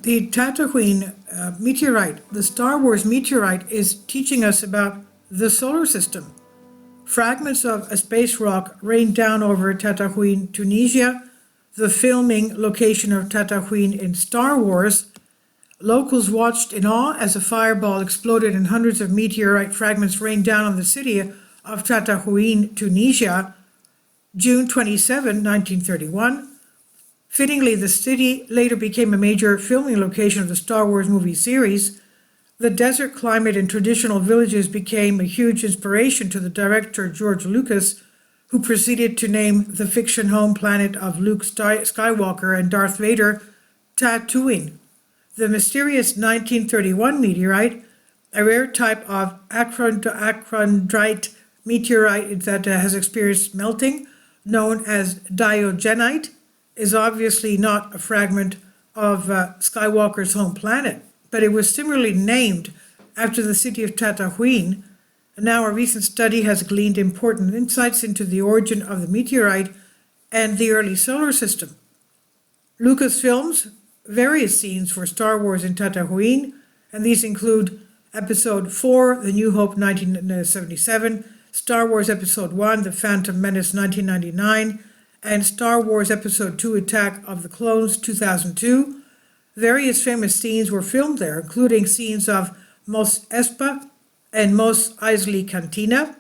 The Tatahouine meteorite, the Star Wars meteorite, is teaching us about the solar system. Fragments of a space rock rained down over Tatahouine, Tunisia, the filming location of Tatahouine in Star Wars. Locals watched in awe as a fireball exploded and hundreds of meteorite fragments rained down on the city of Tatahouine, Tunisia, June 27, 1931. Fittingly, the city later became a major filming location of the Star Wars movie series. The desert climate and traditional villages became a huge inspiration to the director George Lucas, who proceeded to name the fiction home planet of Luke Skywalker and Darth Vader Tatooine. The mysterious 1931 meteorite, a rare type of acrondrite meteorite that has experienced melting, known as diogenite, is obviously not a fragment of Skywalker's home planet, but it was similarly named after the city of Tatahouine. And now a recent study has gleaned important insights into the origin of the meteorite and the early solar system. Lucasfilm's various scenes for Star Wars in Tatahouine, and these include Episode 4, The New Hope 1977, Star Wars Episode 1, The Phantom Menace 1999, and Star Wars Episode 2, Attack of the Clones 2002. Various famous scenes were filmed there, including scenes of Mos Espa and Mos Eisley Cantina.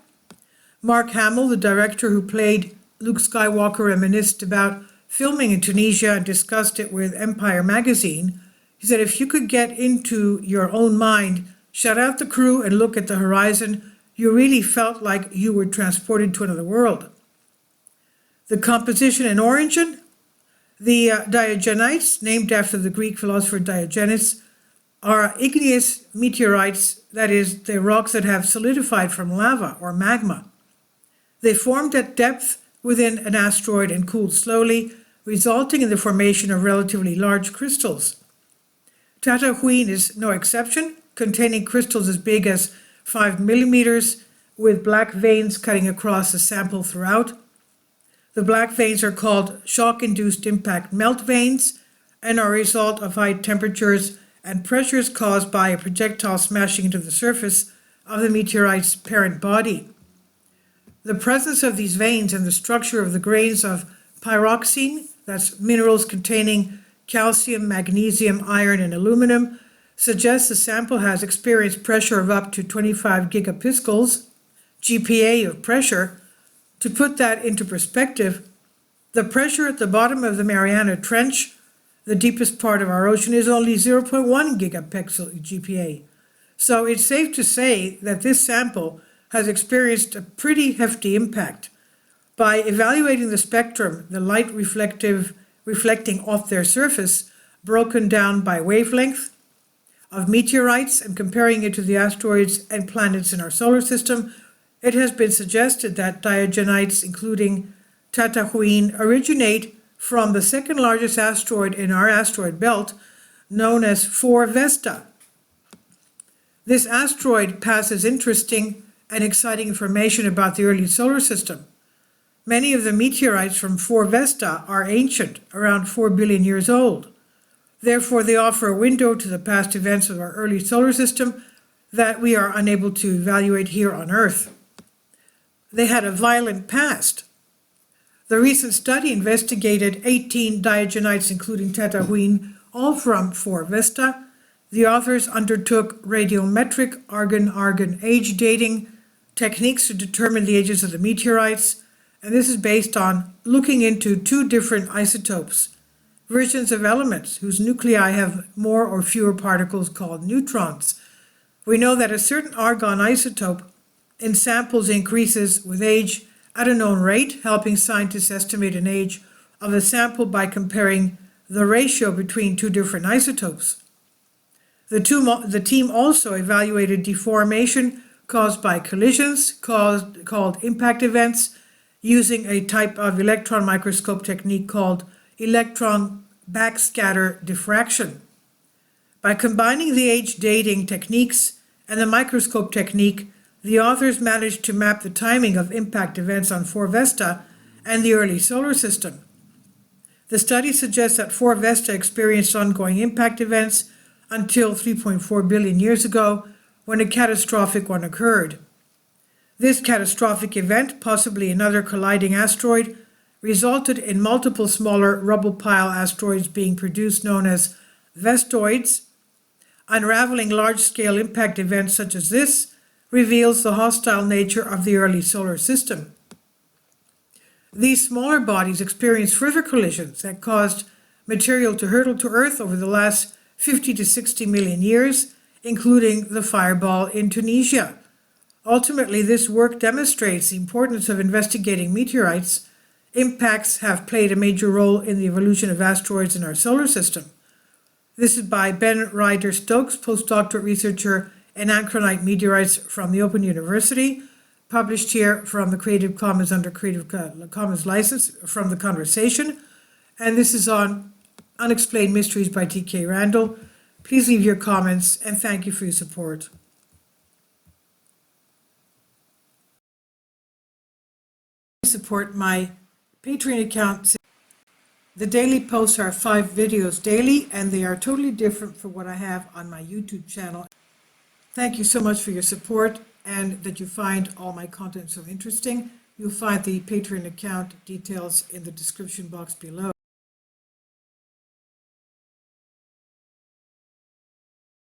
Mark Hamill, the director who played Luke Skywalker, reminisced about filming in Tunisia and discussed it with Empire magazine. He said, if you could get into your own mind, shut out the crew and look at the horizon, you really felt like you were transported to another world. The composition and origin, the diogenites, named after the Greek philosopher Diogenes, are igneous meteorites, that is, the rocks that have solidified from lava or magma. They formed at depth within an asteroid and cooled slowly, resulting in the formation of relatively large crystals. Tatahouine is no exception, containing crystals as big as 5 millimeters, with black veins cutting across the sample throughout. The black veins are called shock-induced impact melt veins and are a result of high temperatures and pressures caused by a projectile smashing into the surface of the meteorite's parent body. The presence of these veins and the structure of the grains of pyroxene, that's minerals containing calcium, magnesium, iron, and aluminum, suggests the sample has experienced pressure of up to 25 gigapascals, GPa of pressure. To put that into perspective, the pressure at the bottom of the Mariana Trench, the deepest part of our ocean, is only 0.1 gigapascal GPa. So it's safe to say that this sample has experienced a pretty hefty impact. By evaluating the spectrum, the light reflecting off their surface, broken down by wavelength, of meteorites and comparing it to the asteroids and planets in our solar system, it has been suggested that diogenites, including Tatahouine, originate from the second largest asteroid in our asteroid belt, known as 4 Vesta. This asteroid passes interesting and exciting information about the early solar system. Many of the meteorites from 4 Vesta are ancient, around 4 billion years old. Therefore, they offer a window to the past events of our early solar system that we are unable to evaluate here on Earth. They had a violent past. The recent study investigated 18 diogenites, including Tatahouine, all from 4 Vesta. The authors undertook radiometric argon-argon age dating techniques to determine the ages of the meteorites, and this is based on looking into 2 different isotopes, versions of elements whose nuclei have more or fewer particles called neutrons. We know that a certain argon isotope in samples increases with age at a known rate, helping scientists estimate an age of a sample by comparing the ratio between 2 different isotopes. The team also evaluated deformation caused by collisions called impact events using a type of electron microscope technique called electron backscatter diffraction. By combining the age dating techniques and the microscope technique, the authors managed to map the timing of impact events on 4 Vesta and the early solar system. The study suggests that 4 Vesta experienced ongoing impact events until 3.4 billion years ago, when a catastrophic one occurred. This catastrophic event, possibly another colliding asteroid, resulted in multiple smaller rubble pile asteroids being produced, known as vestoids. Unraveling large-scale impact events such as this reveals the hostile nature of the early solar system. These smaller bodies experienced further collisions that caused material to hurtle to Earth over the last 50 to 60 million years, including the fireball in Tunisia. Ultimately, this work demonstrates the importance of investigating meteorites. Impacts have played a major role in the evolution of asteroids in our solar system. This is by Ben Ryder-Stokes, postdoctoral researcher in anchronite meteorites from the Open University, published here from the Creative Commons under Creative Commons license from The Conversation. And this is on Unexplained Mysteries by T.K. Randall. Please leave your comments, and thank you for your support. Support my Patreon account. The daily posts are 5 videos daily, and they are totally different from what I have on my YouTube channel. Thank you so much for your support, and that you find all my content so interesting. You'll find the Patreon account details in the description box below.